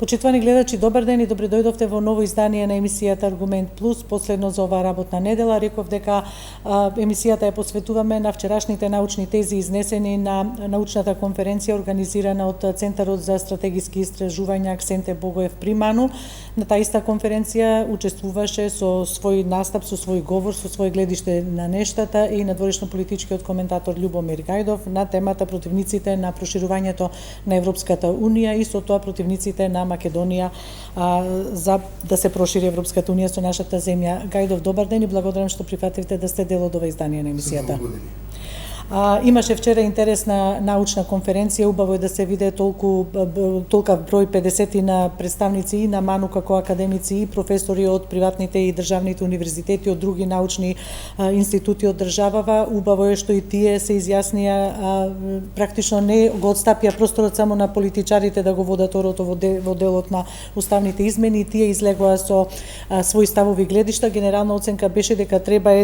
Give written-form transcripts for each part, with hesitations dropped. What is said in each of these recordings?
Почитувани гледачи, добар ден и добре дојдовте во ново издание на емисијата Аргумент Плюс, последно за оваа работна недела. Реков дека емисијата ја посветуваме на вчерашните научни тези изнесени на научната конференција организирана од Центарот за стратегиски истражувања Аксенте Богоев Приману. На таа иста конференција учествуваше со свој настап, со свој говор, со свој гледиште на нештата и надворешно-политичкиот коментатор Љубомир Гајдов на темата противниците на проширувањето на Европската Унија и со тоа противниците на Македонија за да се прошири Европската Унија со нашата земја. Гајдов, добар ден и благодарам што прифативте да сте дел од ова издание на емисијата. Имаше вчера интересна научна конференција, убаво е да се виде толка број 50 на представници и на МАНУ како академици и професори од приватните и државните универзитети, од други научни институти од државава. Убаво е што и тие се изјаснија, практично не го отстапија просторот само на политичарите да го водат орото во делот на уставните измени, и тие излегоа со своји ставови гледишта. Генерална оценка беше дека треба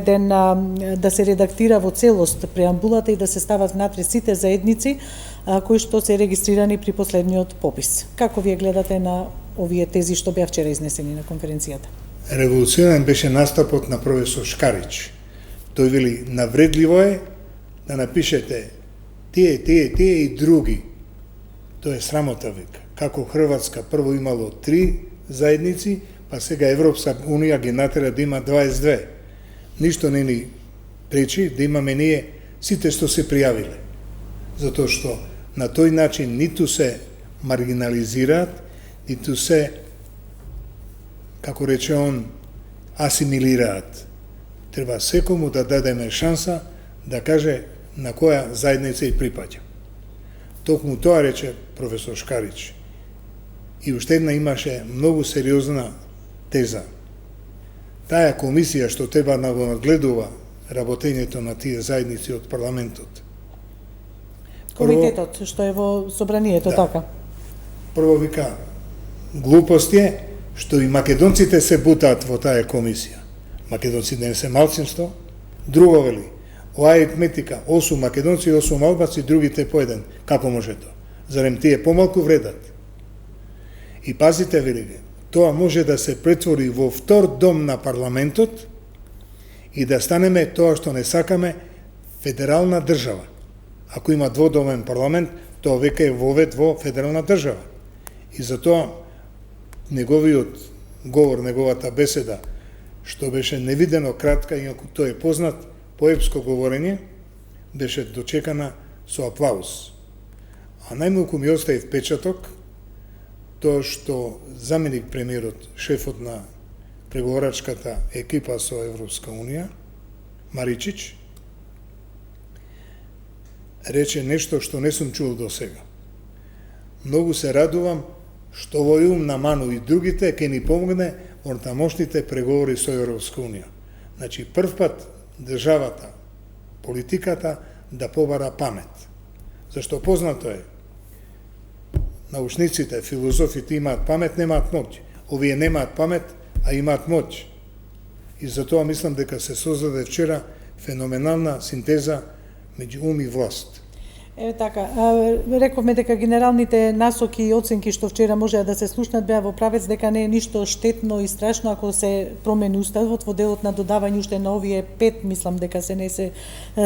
да се редактира во целост преамбула и да се стават внатре сите заедници кои што се регистрирани при последниот попис. Како вие гледате на овие тези што беа вчера изнесени на конференцијата? Револуционен беше настапот на професор Шкарич. Тој вели, навредливо е да напишете тие и други. Тоа е срамота, века. Како Хрватска прво имало 3 заедници, па сега Европска Унија ги натера да има 22. Ништо не ни пречи да имаме ние сите што се пријавиле. Затоа што на тој начин ниту се маргинализираат, ниту се, како рече он, асимилираат. Треба секому да дадеме шанса да каже на која заедница и припаѓа. Токму тоа рече професор Шкарич. И уште една имаше многу сериозна теза. Таа комисија што треба да го надгледува работењето на тие заедници од парламентот. Комитетот што е во собранието, да. така. Прво вика, глупост е што и македонците се бутаат во таа комисија. Македонците не се малцинство. Друго вели, ова е аритметика, 8 македонци и 8 албанци, другите по еден. Како може тоа? Зарем тие помалку вредат? И пазите, вели, тоа може да се претвори во втор дом на парламентот и да станеме тоа што не сакаме, федерална држава. Ако има дводомен парламент, тоа века е вовед во федерална држава. И затоа неговиот говор, неговата беседа, што беше невидено кратка, иако тој е познат по епско говорење, беше дочекана со аплауз. А најмалку ми остави впечаток тоа што заменик премиерот, шефот на преговорачката екипа со Европска Унија, Маричич, рече нешто што не сум чул до сега. Многу се радувам што овој ум на МАНУ и другите ќе ни помогне во тамошните преговори со Европска Унија. Значи, прв пат државата, политиката да побара памет. Зашто познато е, научниците, филозофите имаат памет, немаат моќ. Овие немаат памет, а имаат моќ. И затоа мислам дека се создаде вчера феноменална синтеза меѓу ум и власт. Така, рековме дека генералните насоки и оценки што вчера можеа да се слушнат беа во правец дека не е ништо штетно и страшно ако се промени уставот во делот на додавање уште на овие 5, мислам дека се не се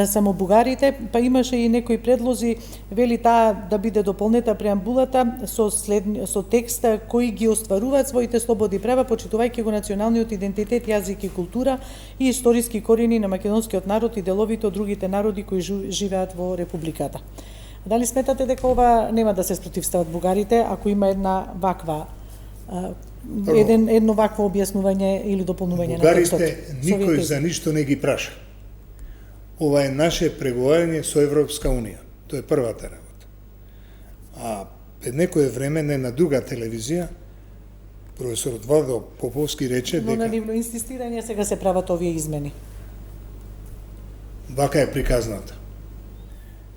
само бугарите, па имаше и некои предлози, вели таа да биде дополнета преамбулата со текст кои ги остваруваат своите слободи и права почитувајќи го националниот идентитет, јазик и култура и историски корени на македонскиот народ и деловите од другите народи кои живеат во републиката. Дали сметате дека ова нема да се спротивстават бугарите ако има едно вакво објаснување или дополнување на текстот? Бугарите никој за ништо не ги праша. Ова е наше преговарање со Европска Унија. Тоа е првата работа. А пред некое време на една друга телевизија професорот Владо Поповски рече дека... Но на нивно инсистирање сега се прават овие измени. Вака е приказната.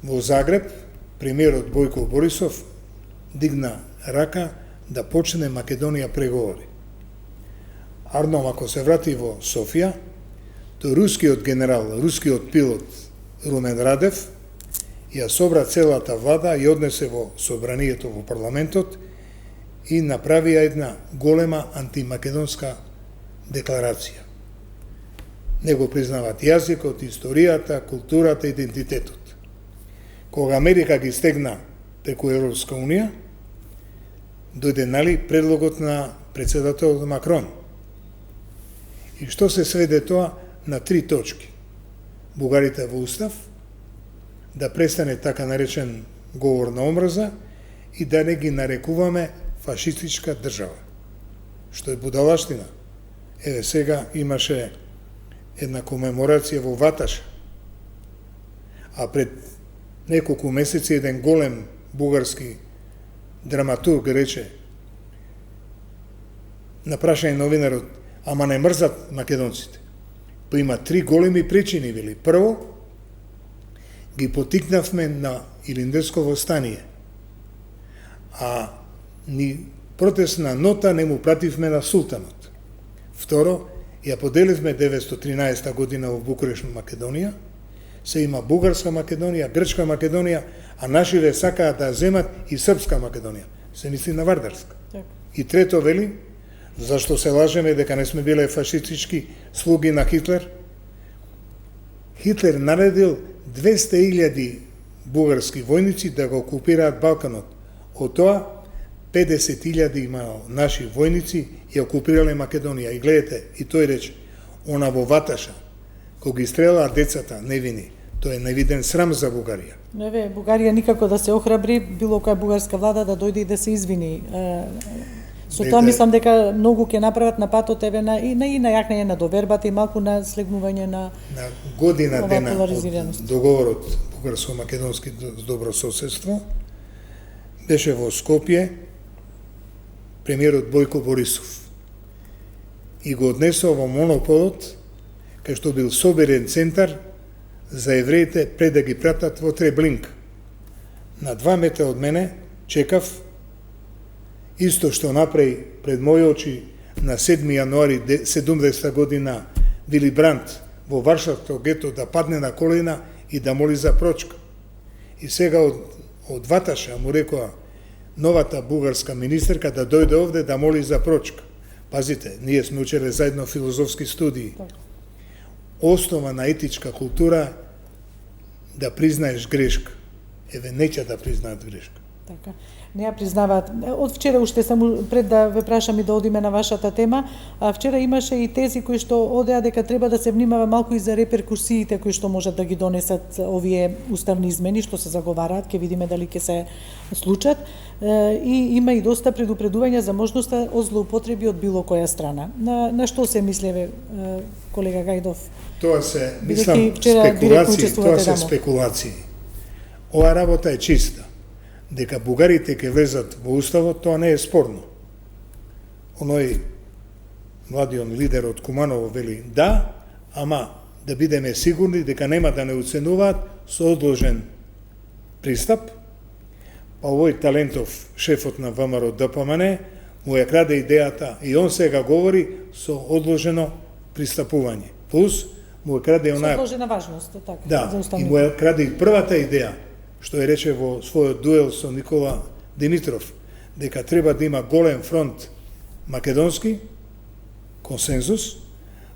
Во Загреб премиерот Бојко Борисов дигна рака да почне Македонија преговори. Арном, ако се врати во Софија, тој рускиот генерал, рускиот пилот Румен Радев ја собра целата влада и однесе во собранието во парламентот и направија една голема антимакедонска декларација. Не го признаваат јазикот, историјата, културата, идентитетот. Кога Америка ги стегна преку Европска Унија, дојде предлогот на председателот Макрон. И што се сведе тоа на 3 точки. Бугарите во устав, да престане така наречен говор на омраза и да не ги нарекуваме фашистичка држава. Што е будалаштина. Еве сега имаше една комеморација во Ваташа, а пред неколку месеци еден голем бугарски драматург рече на прашање новинарот, ама не мрзат македонците. Па има 3 големи причини, вели. Прво, ги потикнавме на Илиндерско востание, а ни протестна нота не му пративме на султанот. Второ, ја поделивме 913 година во Букуреш, Македонија, се има Бугарска Македонија, Грчка Македонија, а нашите сакаат да земат и Српска Македонија. Се мисли на Вардарска. Так. И трето, вели, зашто се лажеме дека не сме биле фашистички слуги на Хитлер? Хитлер наредил 200.000 бугарски војници да го окупираат Балканот. Од тоа 50.000 имао наши војници и окупирале Македонија. И гледате, и тој рече, она во Ваташа, кога ги стрелаа децата невини, тоа е невиден срам за Бугарија. Неве, Бугарија никако да се охрабри, било која бугарска влада да дојде и да се извини. Со тоа мислам дека многу ќе направат на патот еве на јакнење на довербата и малку на слегнување на година дена поларизираност. од договорот бугарско-македонски добро соседство беше во Скопје премиерот Бојко Борисов и го однесол во монополот кај што бил соберен центар за евреите пред да ги пратат во Треблинк. На 2 метра од мене чекав исто што направи пред мои очи на 7 јануари 70 година Вили Брандт во Варшавско гето да падне на колена и да моли за прочка. И сега од Ваташа му рекоа новата бугарска министерка да дојде овде да моли за прочка. Пазите, ние сме учеле заедно филозофски студии. Основа на етичка култура да признаеш грешка. Еве, неќе да признаат грешка. Така. Не ја признаваат. Од вчера уште само пред да ве прашам и да одиме на вашата тема, а вчера имаше и тези кои што одеа дека треба да се внимава малку и за реперкусиите кои што можат да ги донесат овие уставни измени што се заговараат, ќе видиме дали ќе се случат. И има и доста предупредувања за можноста од злоупотреби од било која страна. На што се мислеве, колега Гајдов? Тоа се, мислам, спекулации. Ова работа е чиста. Дека бугарите ќе влезат во уставот, тоа не е спорно. Оној младиот лидер од Куманово вели да, ама да бидеме сигурни дека нема да не оценуваат со одложен пристап, па овој талентов шефот на ВМРО ДПМН му ја краде идејата и он сега говори со одложено пристапување. Плюс му ја краде онаа... Со одложена важност, така, да, за уставни. И му ја краде и првата идеја, што ја рече во својот дуел со Никола Димитров, дека треба да има голем фронт македонски, консензус,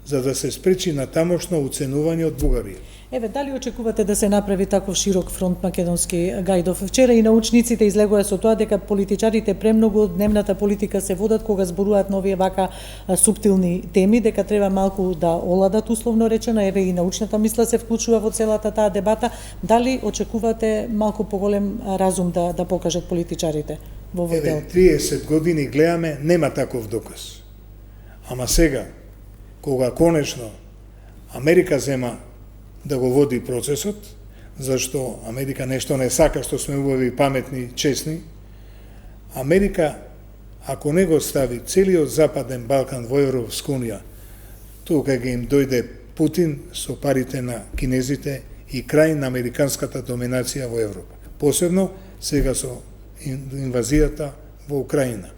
за да се спречи на тамошно уценување од Бугарија. Еве, дали очекувате да се направи таков широк фронт македонски, Гајдов? Вчера и научниците излегоа со тоа дека политичарите премногу од дневната политика се водат кога зборуваат на овие вака суптилни теми, дека треба малку да оладат, условно речено. Еве и научната мисла се вклучува во целата таа дебата. Дали очекувате малку поголем разум да покажат политичарите во овој дел? Еве, 30 години гледаме, нема таков доказ. Ама сега, кога конечно Америка зема да го води процесот, зашто Америка нешто не сака, што сме убави, паметни, честни. Америка, ако не го стави целиот Западен Балкан во Европска Унија, тука ќе им дојде Путин со парите на кинезите и крај на американската доминација во Европа. Посебно сега со инвазијата во Украина.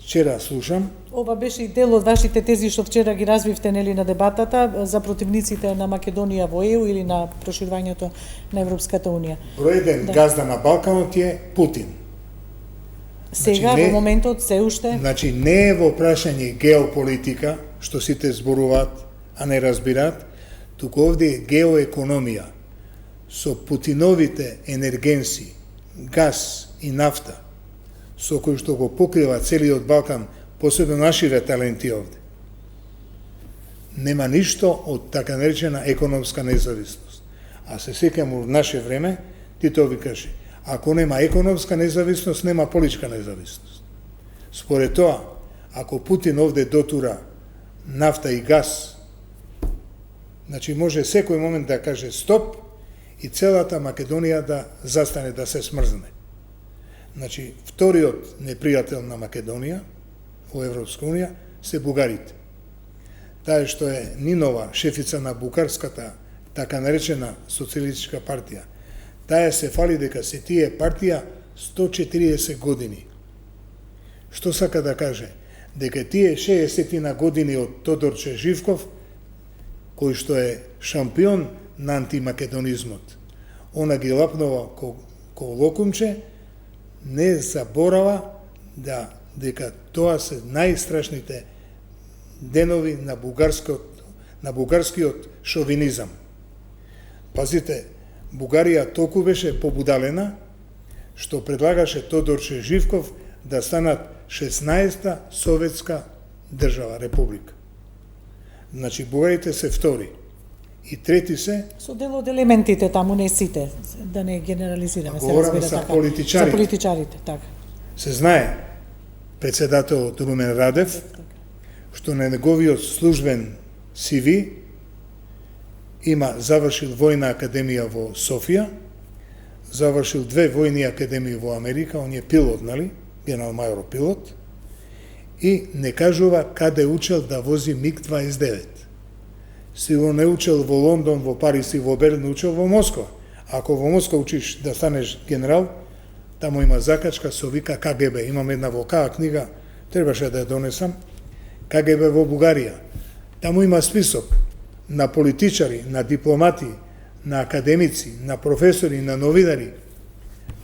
Вчера слушам. Ова беше и дел од вашите тези што вчера ги развивте нели на дебатата за противниците на Македонија во ЕУ или на проширувањето на Европската Унија. Број еден газда на Балканот е Путин. Сега Значи, во моментот се уште Значи не е во прашање геополитика, што сите зборуваат, а не разбираат, туку овде е геоекономија. Со Путиновите енергенси, газ и нафта, со кои што го покрива целиот Балкан, посебно нашиве таленти овде, нема ништо од така наречена економска независност. А се сеќам во наше време, Тито ви каже, ако нема економска независност, нема политичка независност. Според тоа, ако Путин овде дотура нафта и газ, значи може секој момент да каже стоп и целата Македонија да застане, да се смрзне. Значи, вториот непријател на Македонија во Европска унија се бугарите. Таа што е Нинова, шефица на бугарската, така наречена социјалистичка партија, таа се фали дека се тие партија 140 години. Што сака да каже? Дека тие 60 години од Тодорче Живков, кој што е шампион на антимакедонизмот, она ги лапнува ко локумче, не заборава дека тоа се најстрашните денови на бугарскиот шовинизам. Пазите, Бугарија толку беше побудалена, што предлагаше Тодорче Живков да станат 16-та советска држава, република. Значи, бугарите се втори. И трети се... со дел од елементите таму, не сите, да не генерализираме, се разбира за така. политичарите. За политичарите, така. Се знае, председателот Румен Радев, што на неговиот службен CV има завршил војна академија во Софија, завршил 2 војни академии во Америка, он е пилот, нали, генерал-мајор пилот, и не кажува каде учел да вози МиГ-29. Сигурно не учел во Лондон, во Париз и во Берлин, учел во Москва. Ако во Москва учиш да станеш генерал, таму има закачка, со вика КГБ. Имам една во каа книга, требаше да ја донесам, КГБ во Бугарија. Таму има список на политичари, на дипломати, на академици, на професори, на новинари.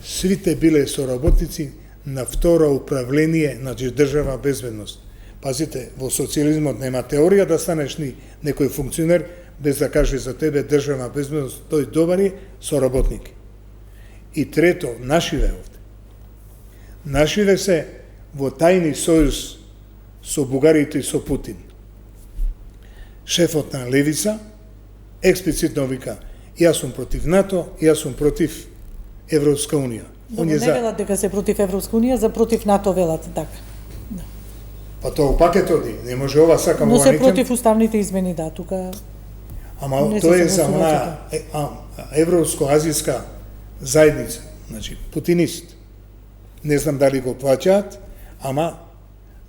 Свите биле соработници на второ управление, значи држава безбедност. Пазите, во социјализмот нема теорија да станеш некој функционер без да каже за тебе државна безбедност, тој добар е соработник. И трето, нашиве овде. Нашиве се во тајни сојуз со бугарите и со Путин. Шефот на Левица експлицитно вика: јас сум против НАТО, јас сум против Европска унија. Добро, не велат дека се против Европска унија, за против НАТО велат, така. Па тоа пакет оди, не може ова сакам, но ова се не против уставните измени, да, тука. Ама тоа е за она евроско-азиска заедница, значи путинист. Не знам дали го плаќаат, ама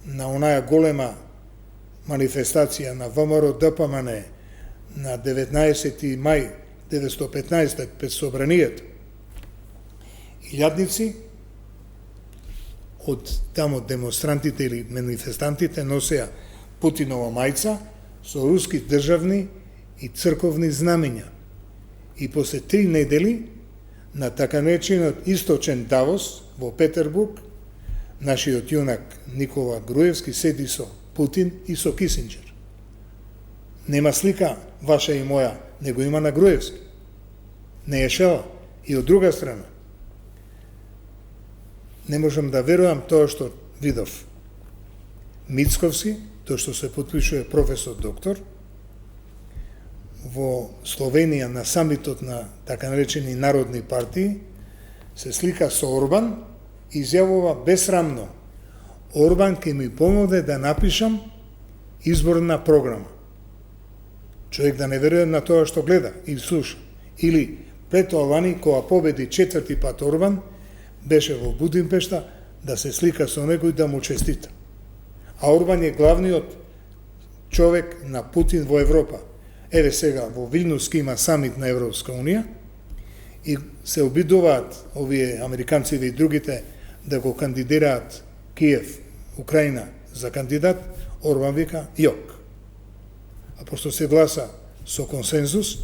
на онаја голема манифестација на ВМРО ДПМН на 19. мај 1915 пред собранието, илјадници од тамо демонстрантите или манифестантите носеа Путинова мајца со руски државни и црковни знамења. И после 3 недели на така наречениот источен Давос во Петербург, нашиот јунак Никола Груевски седи со Путин и со Кисинџер. Нема слика ваша и моја, него има на Груевски. Не е шела. И од друга страна, не можам да верувам тоа што видов. Мицковски, тоа што се потпишува професор доктор, во Словенија на самитот на така наречени народни партии, се слика со Орбан и изјавува безсрамно: Орбан ќе ми помогне да напишам изборна програма. Човек да не верува на тоа што гледа и слуша. Или пред тоа лани, кога победи 4ти пат Орбан, беше во Будимпешта да се слика со него и да му честита. А Орбан е главниот човек на Путин во Европа. Еве сега во Вилнус има самит на Европска унија и се обидуваат овие американците и другите да го кандидираат Киев, Украина за кандидат. Орбан вика јок. А пошто се гласа со консензус,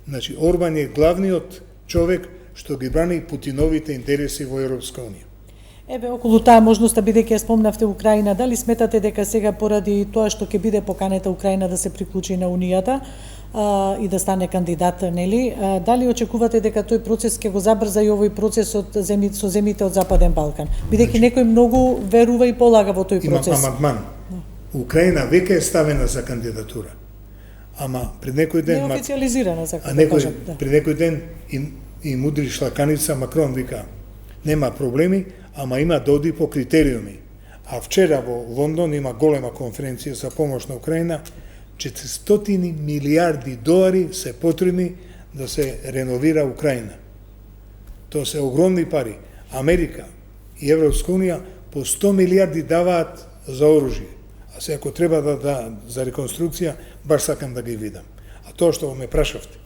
значи Орбан е главниот човек што ги брани Путиновите интереси во Европска унија. Еве, околу таа можноста, бидејќи ја спомнавте Украина, дали сметате дека сега поради тоа што ќе биде поканета Украина да се приклучи на Унијата и да стане кандидат, нели, дали очекувате дека тој процес ќе го забрза и овој процес со земјите од Западен Балкан? Бидејќи некој многу верува и полага во тој процес. Има амандман. Украина веќе е ставена за кандидатура. Ама пред некој ден... Не официализирана, за да кажам. Пред некој ден им удри шлаканица, Макрон вика, нема проблеми, ама има да оди по критериуми. А вчера во Лондон има голема конференција за помош на Украина, 400 милиарди долари се потребни да се реновира Украина. Тоа се огромни пари. Америка и Европска Унија по 100 милиарди даваат за оружје. А се ако треба да за реконструкција, баш сакам да ги видам. А тоа што ме прашавте,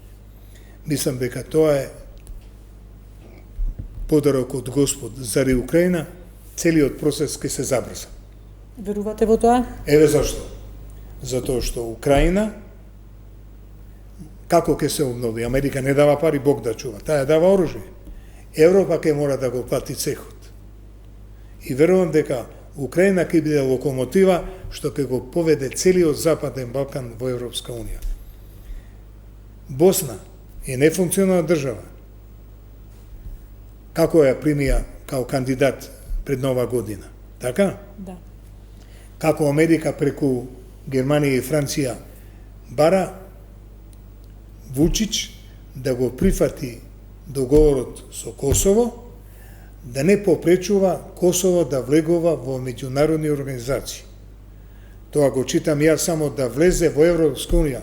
мислам дека тоа е подарок од Господ заради Украина, целиот процес ќе се забрза. Верувате во тоа? Еве зашто. Затоа што Украина како ќе се обнови? Америка не дава пари, Бог да чува. Таа дава оружје. Европа ќе мора да го плати цехот. И верувам дека Украина ќе биде локомотива што ќе го поведе целиот Западен Балкан во Европска Унија. Босна е нефункционална држава. Како ја примија као кандидат пред Нова година? Така? Да. Како Америка преку Германија и Франција бара Вучич да го прифати договорот со Косово, да не попречува Косово да влегува во меѓународни организации. Тоа го читам јас само да влезе во Европска Унија.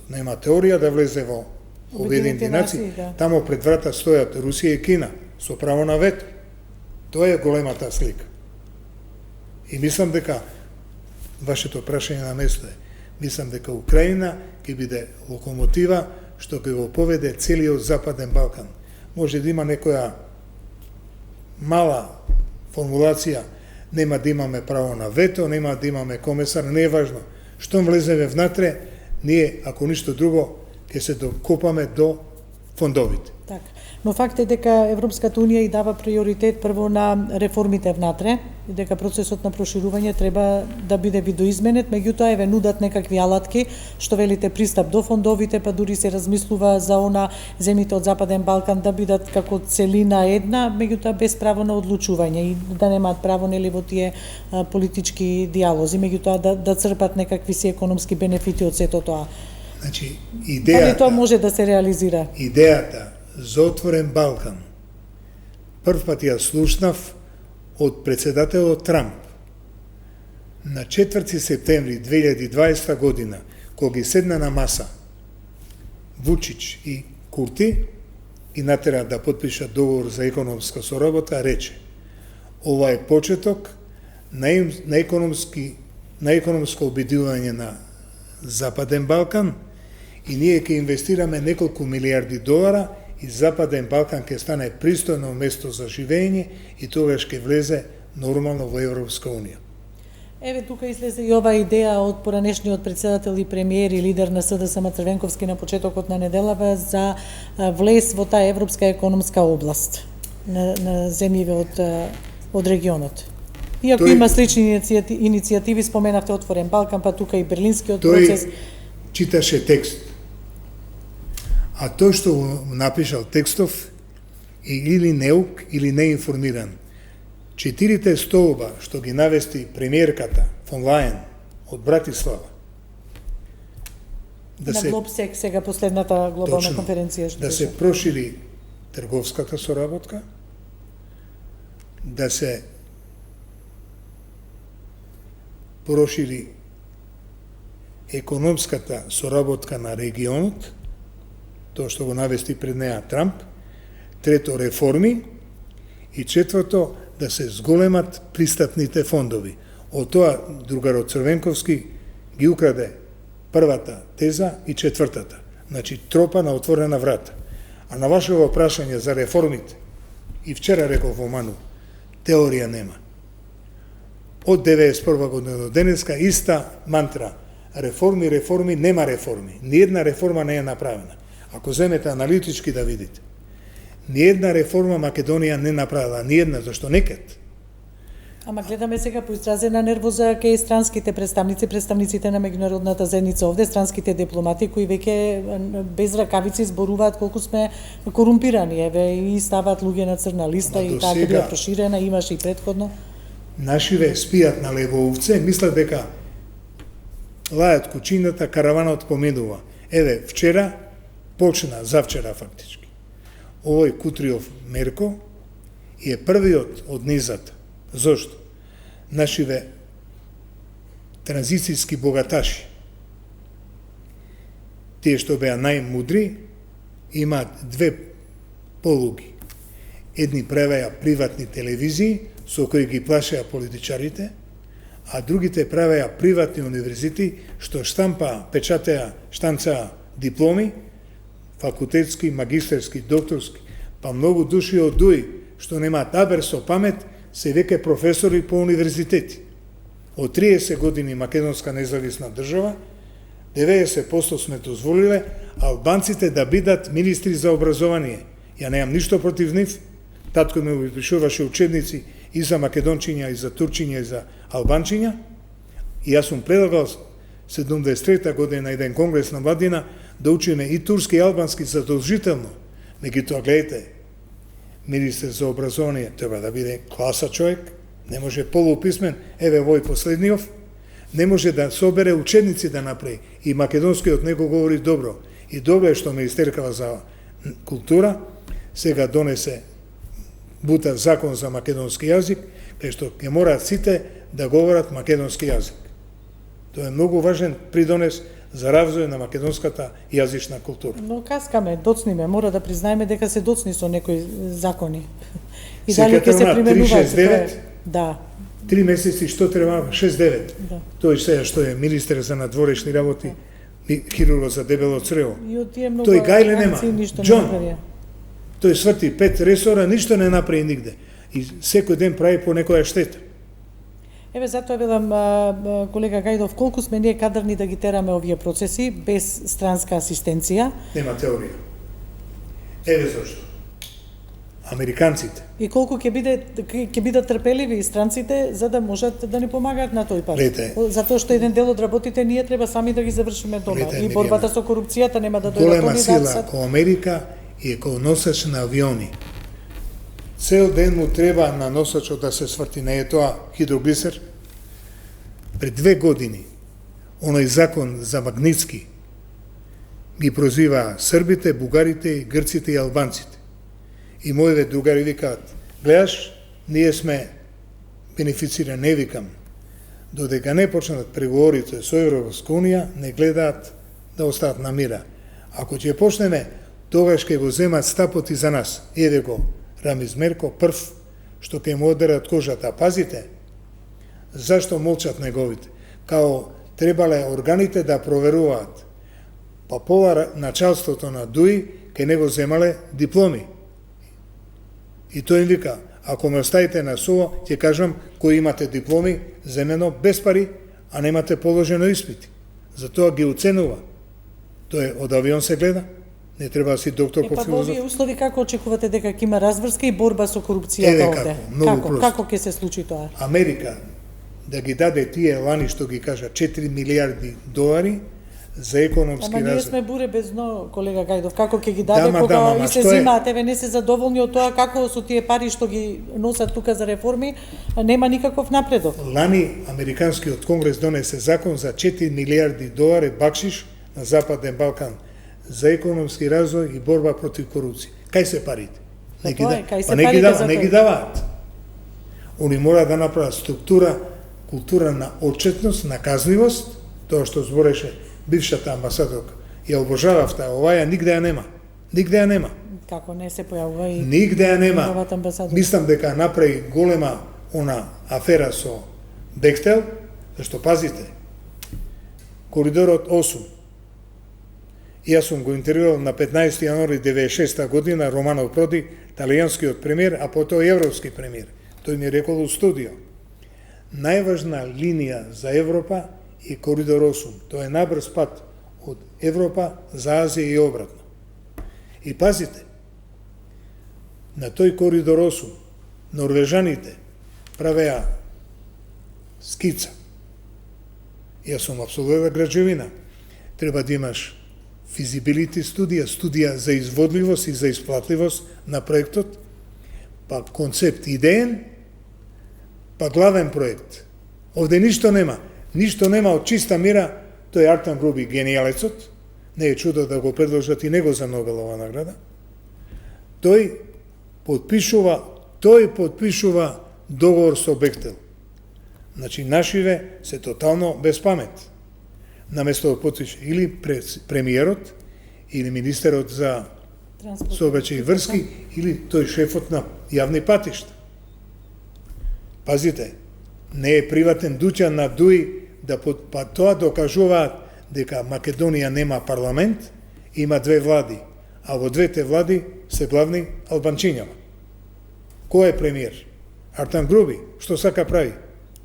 Нема теорија да влезе во Обединените нации. Да. Тамо пред врата стојат Русија и Кина со право на вето. Тоа е големата слика. И мислам дека вашето прашање на место е. Мислам дека Украина ќе биде локомотива што ќе го поведе целиот Западен Балкан. Може да има некоја мала формулација, нема да имаме право на вето, нема да имаме комесар, не е важно. Штом влеземе внатре, ние, ако ништо друго, ќе се докопаме до фондовите. Така. Но факт е дека Европската Унија и дава приоритет прво на реформите внатре, и дека процесот на проширување треба да биде видоизменет, меѓутоа еве нудат некакви алатки, што велите пристап до фондовите, па дури се размислува за она земјите од Западен Балкан да бидат како целина една, меѓутоа без право на одлучување и да немаат право нели во тие политички диалози, меѓутоа да црпат некакви си економски бенефити од сето тоа. Значи, идејата... Дали тоа може да се реализира? Идејата за отворен Балкан прв пат ја слушнав од председателот Трамп на 4 септември 2020 година, кога ги седна на маса Вучич и Курти и натера да подпишат договор за економска соработа, рече: ова е почеток на економско обединување на Западен Балкан и ние ќе инвестираме неколку милиарди долара и Западен Балкан ќе стане пристојно место за живење и тогаш ќе влезе нормално во Европска Унија. Еве тука излезе и ова идеја од поранешниот председател и премиер и лидер на СДСМ Црвенковски на почетокот на неделава за влез во таа европска економска област на земјиве од регионот. Иако има слични иницијативи, споменавте Отворен Балкан, па тука и Берлинскиот процес. Тој читаше текст. А тој што напишал текстов е или неук, или неинформиран. 4 столба што ги навести премиерката фон Лајен од Братислава, на Глобсек, сега последната глобална конференција што да се прошири трговската соработка, да се прошири економската соработка на регионот, тоа што го навести пред неа Трамп, трето реформи и четврто да се зголемат пристапните фондови. Од тоа другарот Црвенковски ги украде првата теза и четвртата. Значи тропа на отворена врата. А на вашето прашање за реформите, и вчера реков во Ману, теорија нема. Од 91 година до денеска иста мантра. Реформи, реформи, нема реформи. Ниедна реформа не е направена. Ако земете аналитички да видите, ниедна реформа Македонија не направила, ниедна, зашто некад Ама гледаме сега поизразена нервоза кај странските представниците на меѓународната заедница овде, странските дипломати кои веќе без ракавици зборуваат колку сме корумпирани, еве и ставаат луѓе на црна листа и таа била проширена, имаше и претходно. Нашиве спијат на левоовце, мислат дека лајат кучината, караванот поминува. Еве, вчера почна, завчера фактички. Овој Кутриов Мерко е првиот од низата. Зошто? Нашиве транзицијски богаташи, тие што беа најмудри, имаат две полуги. Едни правеа приватни телевизии, со кои ги плашеа политичарите, а другите правеа приватни универзити, што штанцаа дипломи, факултетски, магистерски, докторски, па многу души од ДУИ, што немаат абер со памет, се веќе професори по универзитети. Од 30 години македонска независна држава, 90% сме дозволиле албанците да бидат министри за образование. Ја немам ништо против нив, татко ми пишуваше учебници и за македончиња, и за турчиња, и за албанчиња, и јас сум предлагал 73 година еден конгрес на Владина да учиме и турски и албански задолжително. Меѓутоа, гледайте, министер за образование треба да биде класа човек, не може полуписмен, еве овој последниот, не може да собере учебници да направи, и македонскиот него говори добро. И добро е што Министеркава за култура сега донесе бута закон за македонски јазик, кај што ќе мораат сите да говорат македонски јазик. Тоа е многу важен придонес за развој на македонската јазична култура. Но каскаме, доцниме, мора да признаеме дека се доцни со некои закони. И дали ќе се применуваат? 369? Да. 3 месеци што треба? 6-9. Да. Тој сега што е министер за надворешни работи, хирург за дебело црево. И од тие многу Тој гајле нема. Џон, тој сврти 5 ресора, ништо не направи нигде. И секој ден прави по некоја штета. Еве, затоа велам, колега Гајдов, колку сме ние кадрни да ги тераме овие процеси без странска асистенција? Нема теорија. Еве зашто. Американците. И колку ќе бидат трпеливи странците за да можат да ни помагаат на тој пат. Затоа што еден дел од работите ние треба сами да ги завршиме дома. И борбата со корупцијата нема да дојдат голема сила ко Америка и ко носач на авиони. Цел ден му треба на носачот да се сврти, не е тоа хидроглисер. Пред 2 години, оној закон за Магнитски ги прозива србите, бугарите, грците и албанците. И моите другари викаат, гледаш, ние сме бенефицирани, не викам. Додека не почнат преговорите со Европска унија, не гледаат да остаат на мира. Ако ќе почнеме, тогаш ќе го земат стапот и за нас. Еве го Рамиз Мерко, прв, што ќе му одерат кожата. Пазите, зашто молчат неговите? Као требале органите да проверуваат. Па пола началството на ДУИ ке него земале дипломи. И тој им вика, ако ме оставите на СО, ќе кажам, кои имате дипломи, земено без пари, а немате положено испити. Затоа ги оценува. Тоа од авион се гледа, не треба да си доктор по филозофија. Во овие услови како очекувате дека ќе има разврска и борба со корупцијата овде? Како ќе се случи тоа? Америка да ги даде тие лани што ги кажа 4 милиарди долари за економски развој. Ама ние сме буре без дно, колега Гајдов, како ќе ги даде кога и се зимаат, еве не се задоволни од тоа како со тие пари што ги носат тука за реформи, нема никаков напредок. Лани Американскиот конгрес донесе закон за 4 милиарди долари бакшиш на Западен Балкан за економски развој и борба против корупција. Кај се парите? Не ги даваат. Они мора да направат структура, култура на отчетност, на казливост, тоа што збореше бившата амбасадорка. Ја обожавав таа, оваја нигде ја нема. Нигде ја нема. Како не се појавува и нигде ја нема. Мислам дека направи голема она афера со Бехтел, зашто пазите, коридорот 8. Јас сум го интервјуирал на 15 јануари 96 година Романо Проди, талијанскиот премиер, а потоа европски премиер. Тој ми рекол у студио. Најважна линија за Европа е коридор 8. Тоа е набрз пат од Европа за Азија и обратно. И пазите, на тој коридор 8 норвежаните правеа скица. Јас сум апсолутна граđевина. Треба да имаш feasibility студија за изводливост и за исплатливост на проектот, па концепт идеен, па главен проект. Овде ништо нема од чиста мира, тој Артан Груби генијалецот, не е чудо да го предложат и него за Нобелова награда. Тој подпишува договор со Бехтел. Значи, нашиве се тотално без памет. Наместо да потпише или премиерот, или министерот за сообраќај и врски, или тој шефот на јавни патишта. Пазите, не е приватен дуќан на ДУИ, па тоа докажуваат дека Македонија нема парламент, има две влади, а во двете влади се главни албанчињава. Кој е премиер? Артан Груби, што сака прави?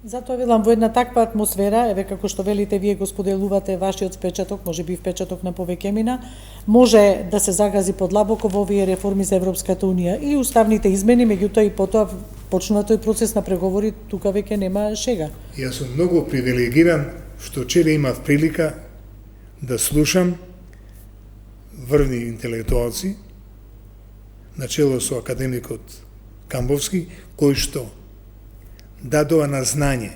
Затоа велам, во една таква атмосфера, еве како што велите вие го споделувате вашиот впечаток, можеби впечаток на повеќе мина, може да се загази подлабоко во овие реформи за Европската унија и уставните измени, меѓутоа и потоа почнува тој процес на преговори, тука веќе нема шега. Јас сум многу привилегиран што вчера имав прилика да слушам врвни интелектуалци, начело со академикот Камбовски, кој што дадоа на знање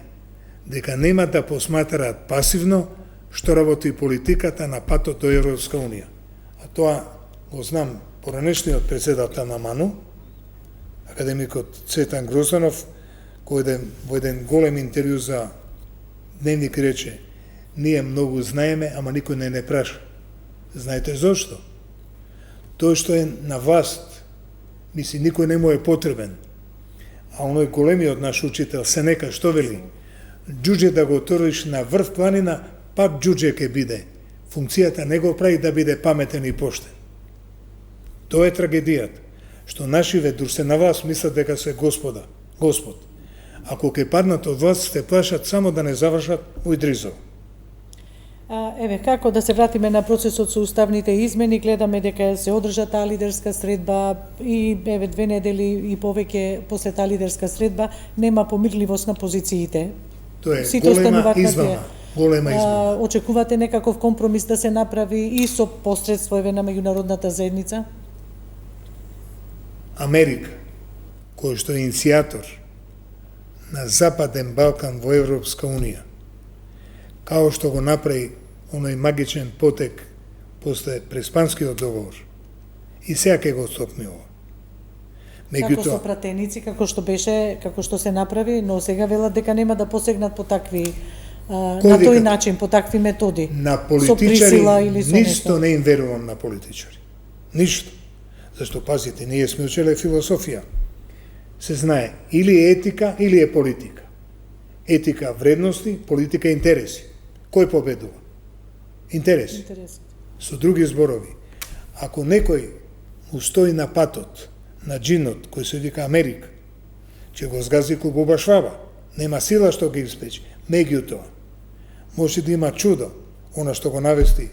дека нема да посматраат пасивно што работи политиката на патот до Европска унија. А тоа го знам поранешниот председател на МАНУ, академикот Цветан Грозданов, кој во еден голем интервју за Дневник рече: ние многу знаеме, ама никој не праша. Знаете зошто? Тој што е на власт, мисли никој не му е потребен. А оној големиот наш учител Сенека што вели? Џуџе да го туриш на врв планина, пак џуџе ќе биде. Функцијата не го прави да биде паметен и поштен. Тоа е трагедијата, што нашиве дур се на власт мислат дека се Господ. Ако ќе паднат од власт, се плашат само да не завршат во Идризово. Еве, како да се вратиме на процесот со уставните измени, гледаме дека се одржа таа лидерска средба и еве 2 недели и повеќе после таа лидерска средба нема помирливост на позициите. Тоа е голема измама. Очекувате некаков компромис да се направи и со посредство еве на меѓународната заедница? Америка, кој што е иницијатор на Западен Балкан во Европска унија, као што го направи оној магичен потек после Преспанскиот договор, и сега ќе го стопни ова. Како со пратеници, како што се направи, но сега велат дека нема да посегнат по такви на тој начин, по такви методи. На политичари ништо не им верувам на политичари. Ништо. Зашто, пазите, ние сме учеле философија. Се знае, или е етика, или е политика. Етика вредности, политика интереси. Кој победува? Интереси. Со други зборови, ако некој устои на патот, на джинот, кој се вика Америка, ќе го згази Буба Шваба, нема сила што ги испечи. Меѓутоа, може да има чудо, она што го навести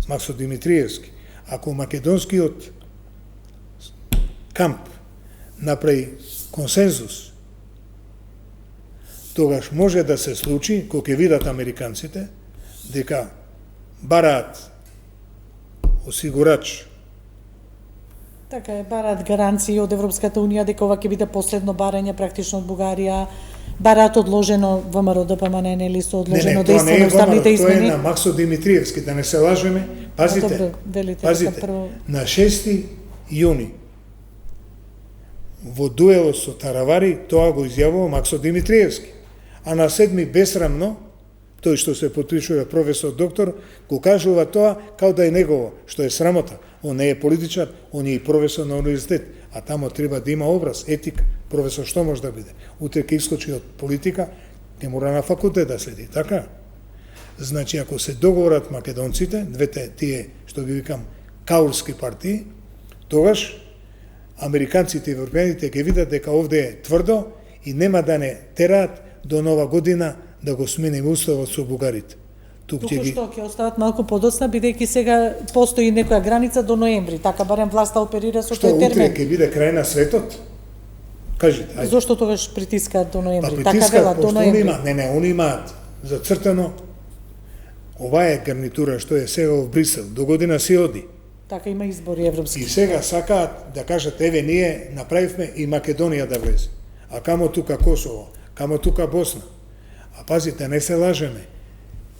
Максо Димитриевски, ако македонскиот камп направи консензус, тогаш може да се случи, кога ќе видат американците, дека бараат осигурач. Така е, бараат гаранции од Европската унија дека ова ќе биде последно барање практично од Бугарија, бараат одложено ВМРО ДПМН, нели со одложено дејство на уставните измени. Тоа е на Максо Димитриевски, да не се лажеме. Пазите, на 6 јуни во дуелот со Таравари, тоа го изјавува Максо Димитриевски. А на 7 бесрамно, тој што се потпишува професор доктор, го кажува тоа као да е негово, што е срамота. Он не е политичар, он е и професор на универзитет, а тамо треба да има образ, етика. Професор што може да биде? Утре ќе искочи од политика, ќе мора на факултет да следи, така? Значи, ако се договорат македонците, двете тие, што ги викам, каурски партии, тогаш американците и европејаните ќе видат дека овде е тврдо и нема да не тераат до нова година да го смениме уставот со бугарите. Туку што ќе остават малку подоцна, бидејќи сега постои некоја граница до ноември, така барем власта оперира со тој термин. Што утре ќе биде крај на светот? кажете, ајде. Зошто тогаш притискаат до ноември? Така Притискаат, велат до пошто ноември. они имаат зацртано, ова е гарнитура што е сега во Брисел, до година си оди. Така има избори европски. И сега сакаат да кажат, еве ние направивме и Македонија да влезе. А камо тука Косово, камо тука Босна. А пазите, не се лажеме.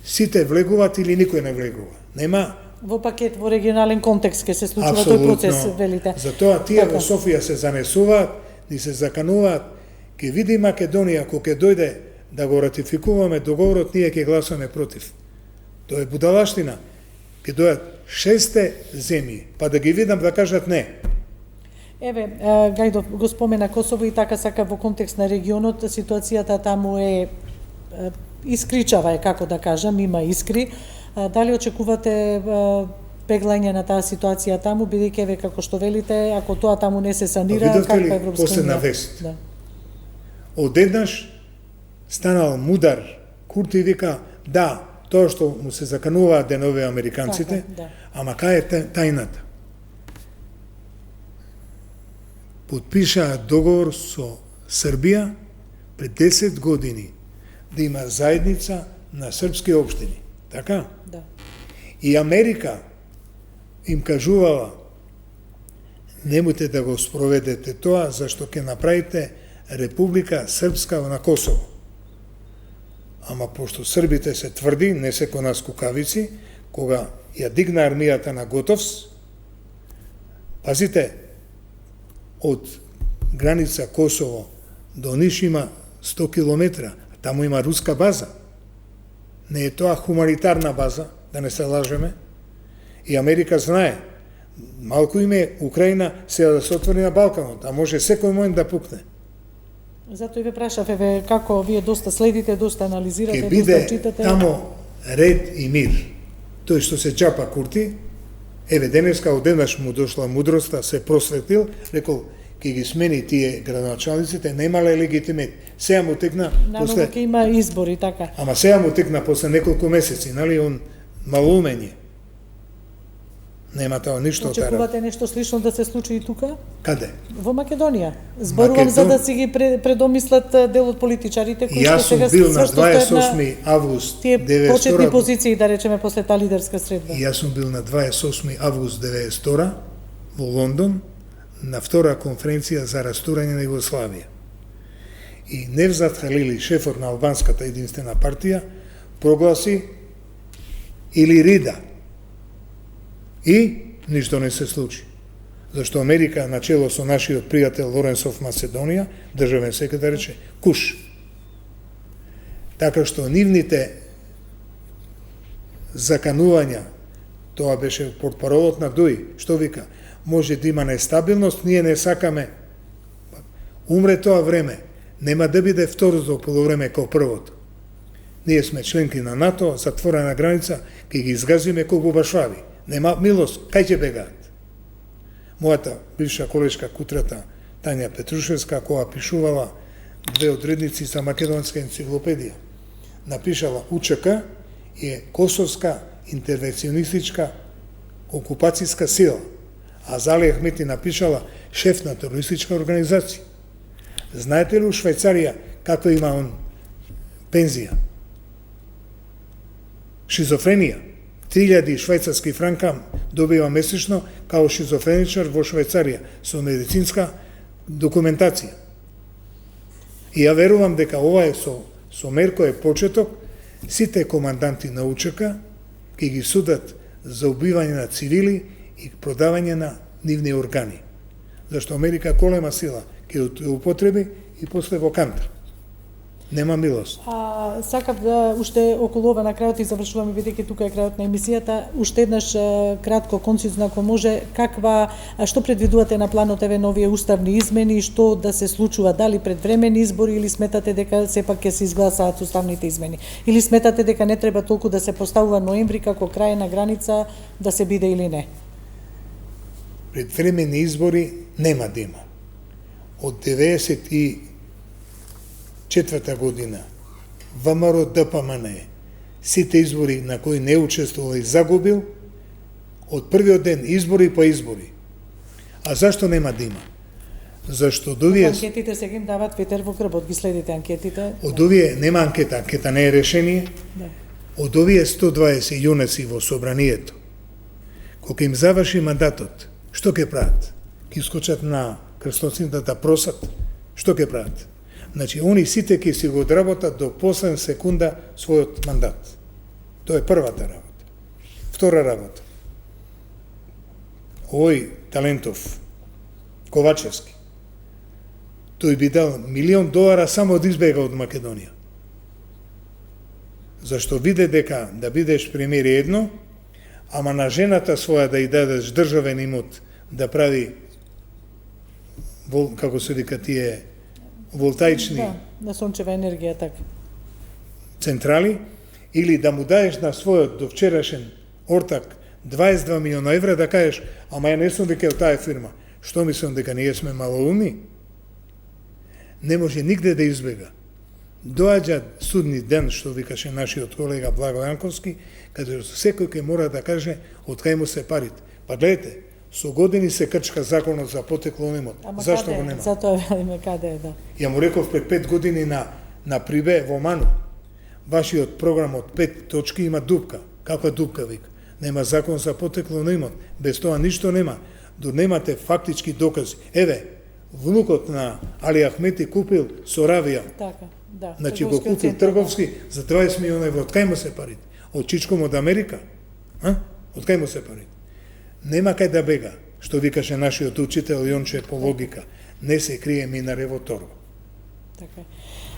Сите влегуваат или никој не влегува. Нема Во пакет, во регионален контекст ќе се случува тој процес, велите. Затоа тие Така. во Софија се занесуваат, ни се закануваат, ќе види Македонија кога ќе дојде да го ратификуваме договорот, ние ќе гласаме против. Тоа е будалаштина. Ќе дојат 6 земји, па да ги видам да кажат не. Еве, Гајдо го спомена Косово и така сака во контекст на регионот, ситуацијата таму е искричава е, како да кажам, има искри. Дали очекувате пеглање на таа ситуација таму, бидејќи еве како што велите, ако тоа таму не се санира, Видовте ли каква Европска последна унија? вест? Да. Одеднаш станал мудар, Курти вика, да, тоа што му се закануваат денове американците, Така, да. ама кај е тајната? Подпишаат договор со Србија пред 10 години да има заедница на српски општини. Така? Да. И Америка им кажувала, немојте да го спроведете тоа, зашто ќе направите Република Српска на Косово. Ама пошто србите се тврди, не се ко нас кукавици, кога ја дигна армијата на Готовс, пазите, од граница Косово до Ниш има 100 километра, а таму има руска база. Не е тоа хуманитарна база, да не се лажеме. И Америка знае, малку име Украина сега да се отвори на Балканот, а може секој момент да пукне. Затоа и ве прашав, еве, како вие доста следите, доста анализирате, Ке доста биде читате. тамо ред и мир. Тој што се чапа Курти, еве денеска одеднаш му дошла мудроста, се просветил, рекол, ке ги смени тие градоначалниците, немале легитимет. Сега му текна Наново после, ќе има избори, така. ама сега му текна после неколку месеци, нали, он малумен е. Нема тоа ништо од таа. Очекувате нешто слично да се случи и тука? Каде? Во Македонија. Зборувам за да си ги предомислат дел од политичарите кои Јас што сум сега бил на свршто стојат 28 август тие почетни 92 позиции, да речеме, после таа лидерска средба. Јас сум бил на 28 август 92 во Лондон на втора конференција за растурање на Југославија. И Невзат Халили, шефот на албанската единствена партија, прогласи или Рида. И ништо не се случи. Зашто Америка, начело со нашиот пријател Лоренсов Македонија, државен секретар, рече куш. Така што нивните заканувања, тоа беше портпаролот на ДУИ, што вика, може да има нестабилност, ние не сакаме. Умре тоа време, нема да биде второто полувреме како првото. Ние сме членки на НАТО, затворена граница, ќе ги изгазиме како бубашвави. Нема милост, кај ќе бегаат? Мојата бивша колешка кутрата Тања Петрушевска, која пишувала две одредници за македонска енциклопедија, напишала УЧК е Косовска интервенционистичка окупацијска сила, а Зали Ахмети напишала шеф на терористичка организација. Знаете ли у Швајцарија каква има он пензија? Шизофренија. 3000 швајцарски франка добива месечно као шизофреничар во Швајцарија со медицинска документација. И ја верувам дека ова е со мерко е почеток, сите команданти на УЧК ќе ги судат за убивање на цивили и продавање на нивни органи. Зашто Америка голема сила ќе употреби и после во Кантар. Нема милост. Сакав да уште околу ова на крајот и завршуваме, бидејќи тука е крајот на емисијата, уште еднаш кратко, концизно, ако може, што предвидувате на планот еве на овие уставни измени, што да се случува, дали предвремени избори или сметате дека сепак ќе се изгласаат уставните измени? Или сметате дека не треба толку да се поставува ноември како крајна граница да се биде или не? Предвремени избори нема да има. Од 94 година ВМРО ДПМН сите избори на кои не учествувал и загубил, од првиот ден избори по избори. А зашто нема да има? Зашто од овие Анкетите сега им дават ветер во грбот, ги следите анкетите. од овие нема анкета, анкета не е решение. Да. Од овие 120 јунаци во собранието, кога им заврши мандатот, што ќе прават? Ќе искочат на крстосницата да просат? Што ќе прават? Значи, они сите ќе си го одработат до последна секунда својот мандат. Тоа е првата работа. Втора работа. Овој Талентов, Ковачевски, тој би дал $1.000.000 само да избега од Македонија. Зашто виде дека да бидеш премиер едно, ама на жената своја да ја дадеш државен имот да прави, како се вика тие, волтаични Да, на сончева енергија, така. централи, или да му даеш на својот до вчерашен ортак 22 милиона евра да кажеш, ама ја не сум дека таа фирма. Што мислам дека ние сме малоумни? Не може нигде да избега. Доаѓа судни ден, што викаше нашиот колега Благо Јанковски, каде секој ќе мора да каже од кај му се парите. Па гледате, со години се крчка законот за потекло на имот. Ама Зашто каде го е? нема? Затоа велиме каде е, да. Ја му реков пред 5 години на Прибе во Ману. Вашиот програм од 5 точки има дупка. Каква дупка вика? Нема закон за потекло на имот. Без тоа ништо нема. До немате фактички докази. Еве, внукот на Али Ахмети купил Соравија. Така, да. Значи го Трговскиот купил центар, трговски за 20 милиона евро. Од кај му се парите? Од чичком од Америка? Од кај му се парите? Нема кај да бега. Што викаше нашиот учител Јонче по логика. Не се крие минаре во торба. Така е.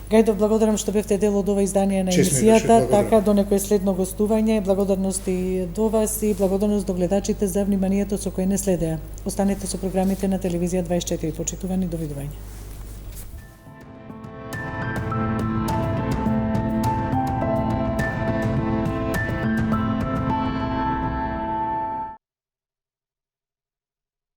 Гајдов, благодарам што бевте дел од ова издание на Чест ми беше, емисијата, благодарам. така до некое следно гостување. Благодарности до вас и благодарност до гледачите за вниманието со кое не следеа. Останете со програмите на телевизија 24. Почитувани, довидување.